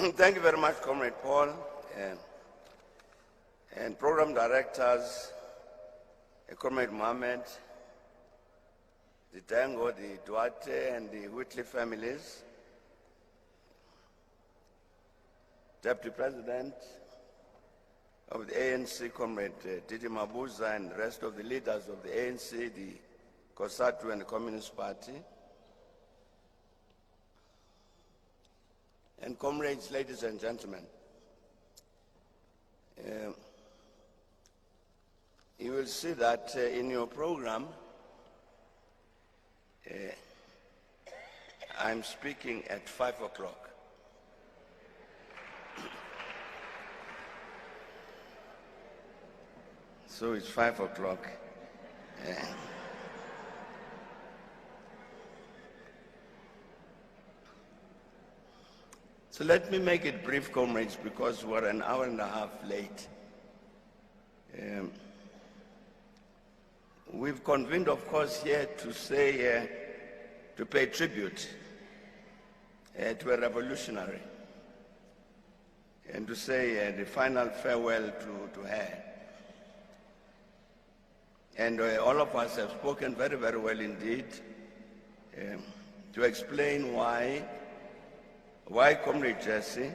Thank you very much, Comrade Paul, and program directors, Comrade Mohammed, the Tango, the Duarte, and the Whitley families, Deputy President of the ANC, Comrade Didi Mabuza, and the rest of the leaders of the ANC, the COSATU, and the Communist Party, and comrades, ladies and gentlemen. You will see that in your program, I'm speaking at 5 o'clock. So it's 5 o'clock. So let me make it brief, comrades, because we're an hour and a half late. We've convened, of course, here to say, to pay tribute to a revolutionary and to say the final farewell to her. And all of us have spoken very, very well indeed to explain why Comrade Jesse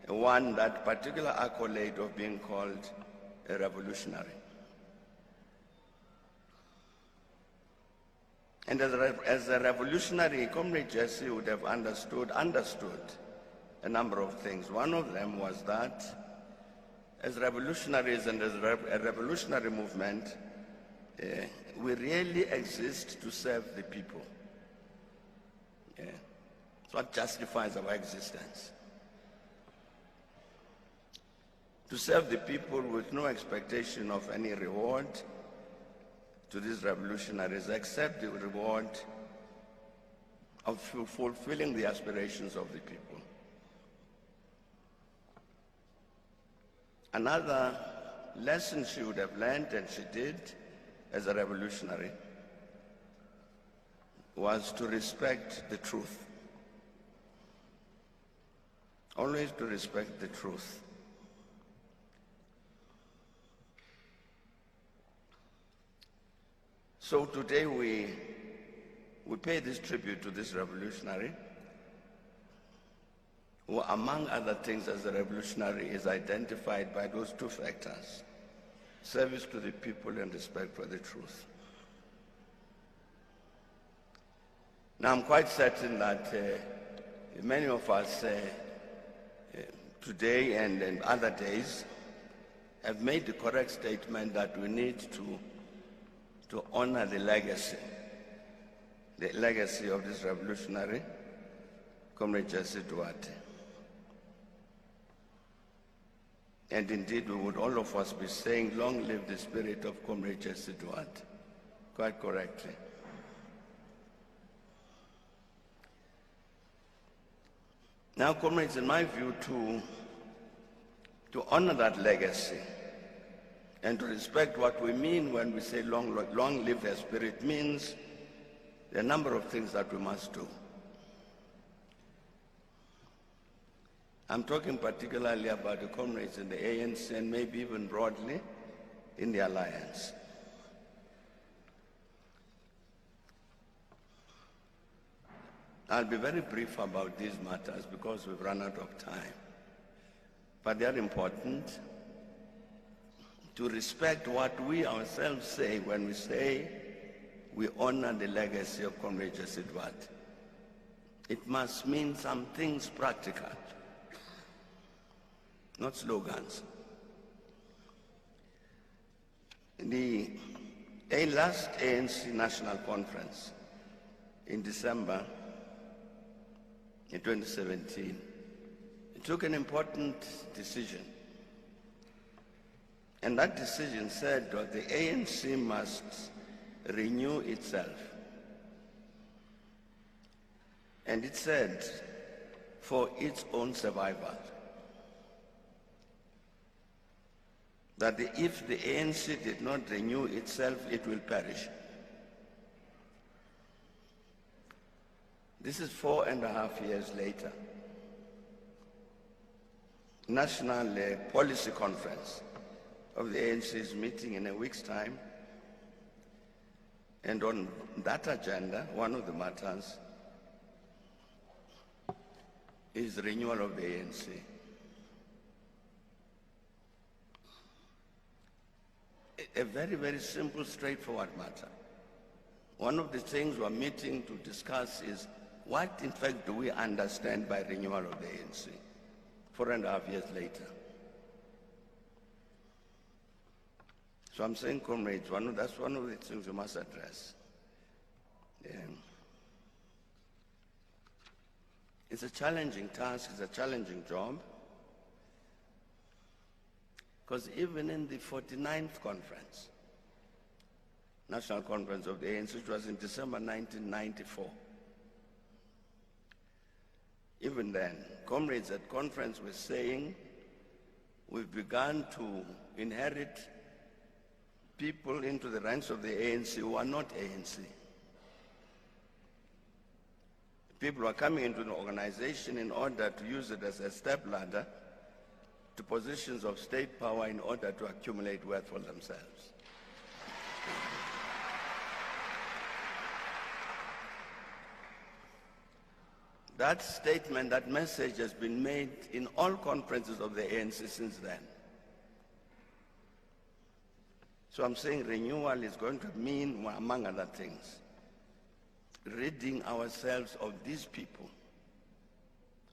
won that particular accolade of being called a revolutionary. And as a revolutionary, Comrade Jesse would have understood a number of things. One of them was that as revolutionaries and as a revolutionary movement, we really exist to serve the people. It's what justifies our existence. To serve the people with no expectation of any reward to these revolutionaries except the reward of fulfilling the aspirations of the people. Another lesson she would have learned, and she did as a revolutionary, was to respect the truth. Always to respect the truth. So today we pay this tribute to this revolutionary, who among other things as a revolutionary is identified by those two factors: service to the people and respect for the truth. Now I'm quite certain that many of us today and other days have made the correct statement that we need to honor the legacy of this revolutionary, Comrade Jesse Duarte. And indeed, we would all of us be saying, long live the spirit of Comrade Jesse Duarte, quite correctly. Now, comrades, in my view, to honor that legacy and to respect what we mean when we say long live the spirit means there are a number of things that we must do. I'm talking particularly about the comrades in the ANC and maybe even broadly in the alliance. I'll be very brief about these matters because we've run out of time. But they are important to respect what we ourselves say when we say we honor the legacy of Comrade Jesse Duarte. It must mean some things practical, not slogans. The last ANC National Conference in December in 2017, it took an important decision. And that decision said that the ANC must renew itself. And it said, for its own survival. That if the ANC did not renew itself, it will perish. This is 4.5 years later. National Policy Conference of the ANC is meeting in a week's time. And on that agenda, one of the matters is renewal of the ANC. A very, very simple, straightforward matter. One of the things we're meeting to discuss is what, in fact, do we understand by renewal of the ANC 4.5 years later? So I'm saying, comrades, that's one of the things we must address. It's a challenging task, it's a challenging job, because even in the 49th conference, National Conference of the ANC, which was in December 1994, even then, comrades at conference were saying, we've begun to inherit people into the ranks of the ANC who are not ANC. People are coming into the organization in order to use it as a step ladder to positions of state power in order to accumulate wealth for themselves. That statement, that message has been made in all conferences of the ANC since then. So I'm saying renewal is going to mean, among other things, ridding ourselves of these people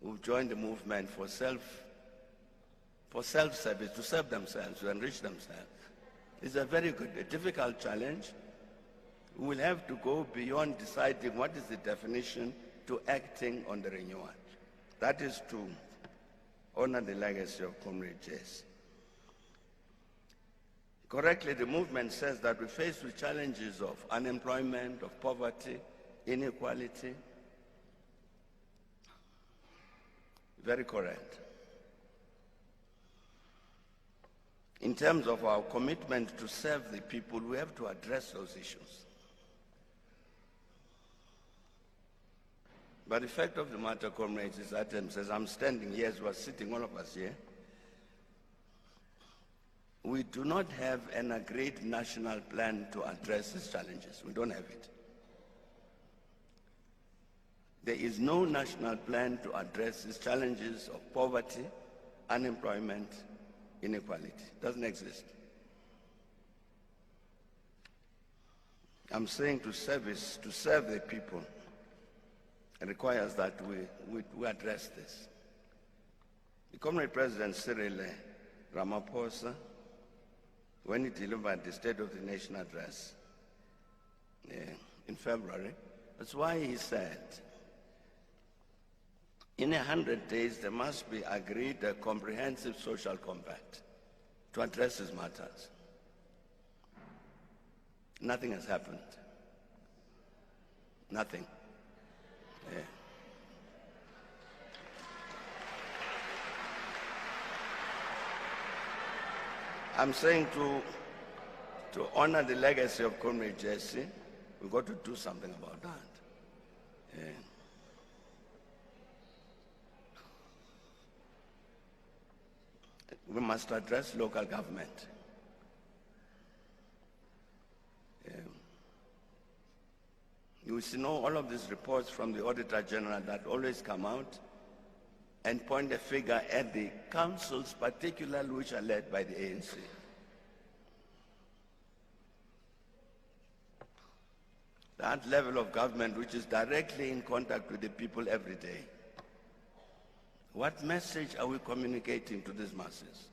who've joined the movement for self-service, to serve themselves, to enrich themselves. It's a very good, a difficult challenge. We will have to go beyond deciding what is the definition to acting on the renewal. That is to honor the legacy of Comrade Jesse. Correctly, the movement says that we're faced with challenges of unemployment, of poverty, inequality. Very correct. In terms of our commitment to serve the people, we have to address those issues. But the fact of the matter, comrades, is that as I'm standing here, as we're sitting, all of us here, we do not have an agreed national plan to address these challenges. We don't have it. There is no national plan to address these challenges of poverty, unemployment, inequality. It doesn't exist. I'm saying to serve the people, it requires that we address this. The Comrade President Cyril Ramaphosa, when he delivered the State of the Nation address in February, that's why he said, in 100 days there must be agreed a comprehensive social compact to address these matters. Nothing has happened. Nothing. Yeah. I'm saying to honor the legacy of Comrade Jesse, we've got to do something about that. Yeah. We must address local government. Yeah. You see, know all of these reports from the Auditor General that always come out and point a figure at the councils, particularly which are led by the ANC. That level of government which is directly in contact with the people every day. What message are we communicating to these masses?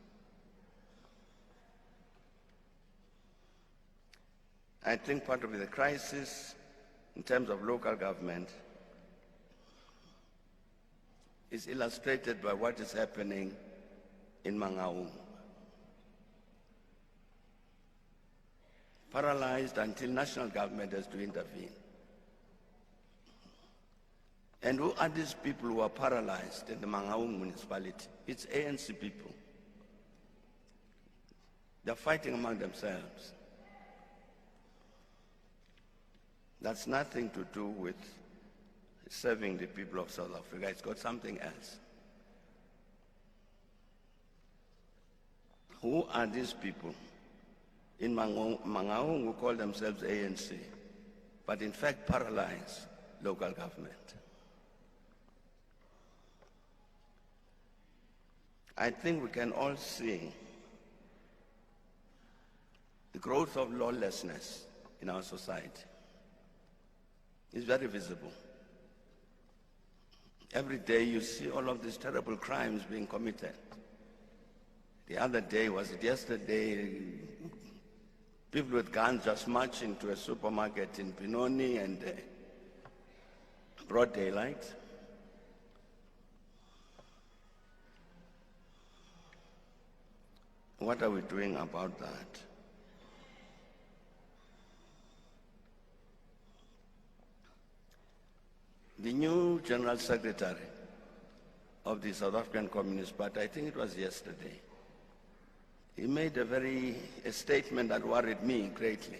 I think part of the crisis in terms of local government is illustrated by what is happening in Mangaung. Paralyzed until national government has to intervene. And who are these people who are paralyzed in the Mangaung municipality? It's ANC people. They're fighting among themselves. That's nothing to do with serving the people of South Africa. It's got something else. Who are these people? In Mangaung, who call themselves ANC, but in fact paralyze local government. I think we can all see the growth of lawlessness in our society. It's very visible. Every day you see all of these terrible crimes being committed. The other day, was it yesterday, people with guns just marched into a supermarket in Benoni and broad daylight. What are we doing about that? The new General Secretary of the South African Communist Party, I think it was yesterday, he made a statement that worried me greatly.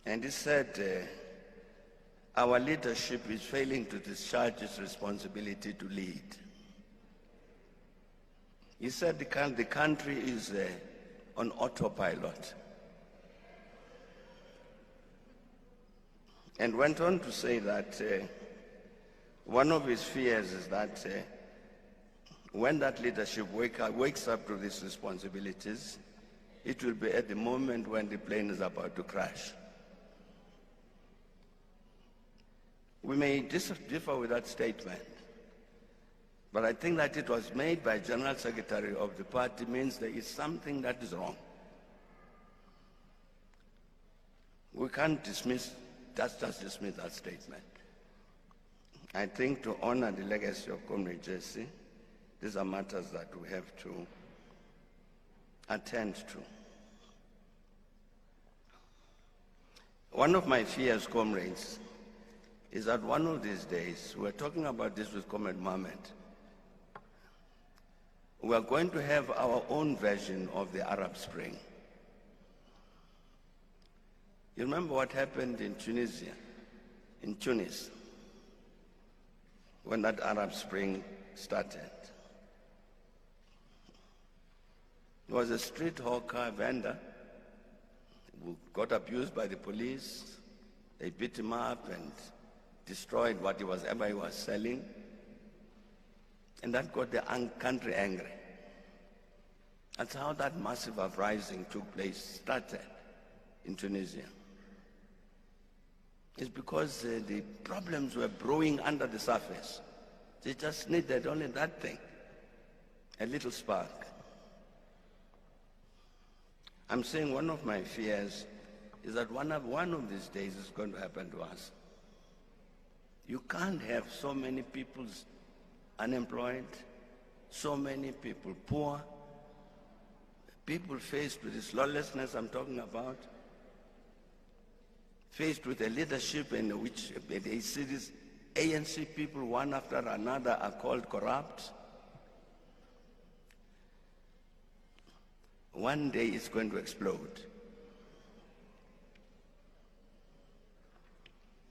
And he said, our leadership is failing to discharge its responsibility to lead. He said the country is on autopilot. And went on to say that one of his fears is that when that leadership wakes up to these responsibilities, it will be at the moment when the plane is about to crash. We may differ with that statement, but I think that it was made by General Secretary of the party means there is something that is wrong. We can't dismiss that statement. I think to honor the legacy of Comrade Jesse, these are matters that we have to attend to. One of my fears, comrades, is that one of these days, we're talking about this with Comrade Mohammed, we are going to have our own version of the Arab Spring. You remember what happened in Tunisia, in Tunis, when that Arab Spring started? There was a street hawker vendor who got abused by the police. They beat him up and destroyed whatever he was selling. And that got the country angry. That's how that massive uprising took place, started in Tunisia. It's because the problems were brewing under the surface. They just needed only that thing, a little spark. I'm saying one of my fears is that one of these days is going to happen to us. You can't have so many people unemployed, so many people poor, people faced with this lawlessness I'm talking about, faced with a leadership in which they see these ANC people, one after another, are called corrupt. One day it's going to explode.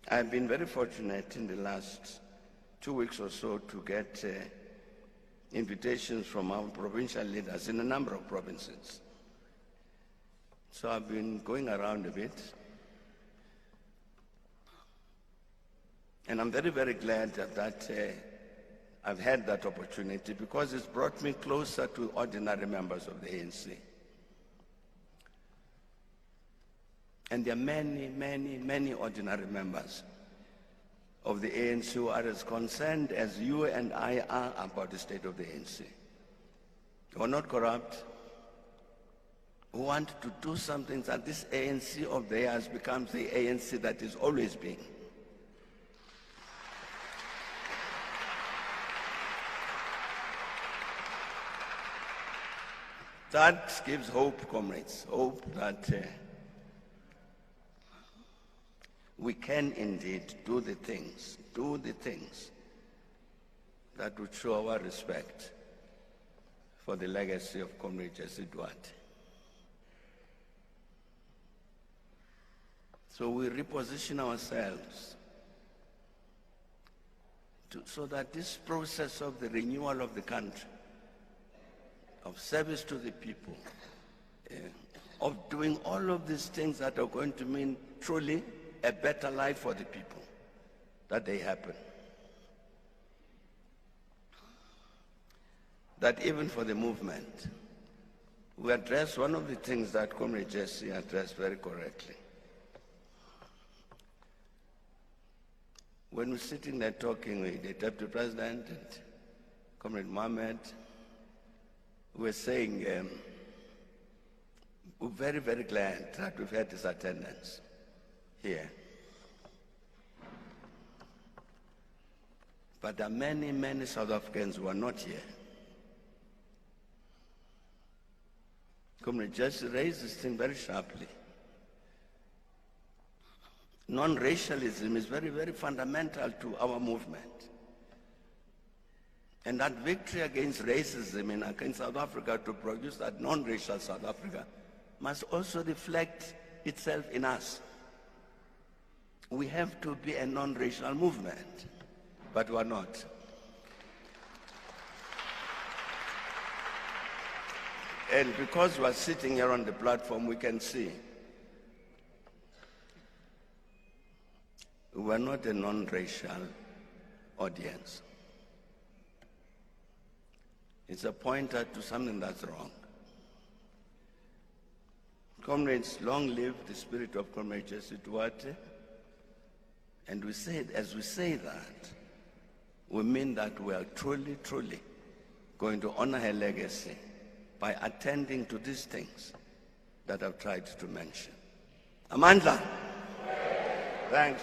I've been very fortunate in the last 2 weeks or so to get invitations from our provincial leaders in a number of provinces. So I've been going around a bit. And I'm very, very glad that I've had that opportunity because it's brought me closer to ordinary members of the ANC. And there are many, many, many ordinary members of the ANC who are as concerned as you and I are about the state of the ANC. Who are not corrupt, who want to do something that this ANC of theirs becomes the ANC that is always been. That gives hope, comrades, hope that we can indeed do the things that would show our respect for the legacy of Comrade Jesse Duarte. So we reposition ourselves so that this process of the renewal of the country, of service to the people, of doing all of these things that are going to mean truly a better life for the people, that they happen. That even for the movement, we address one of the things that Comrade Jesse addressed very correctly. When we're sitting there talking with the Deputy President and Comrade Mohammed, we're saying we're very, very glad that we've had this attendance here. But there are many, many South Africans who are not here. Comrade Jesse raised this thing very sharply. Non-racialism is very, very fundamental to our movement. And that victory against racism and against South Africa to produce that non-racial South Africa must also reflect itself in us. We have to be a non-racial movement, but we are not. And because we are sitting here on the platform, we can see we are not a non-racial audience. It's a pointer to something that's wrong. Comrades, long live the spirit of Comrade Jesse Duarte. And we say, as we say that, we mean that we are truly, truly going to honor her legacy by attending to these things that I've tried to mention. Amandla. Thanks.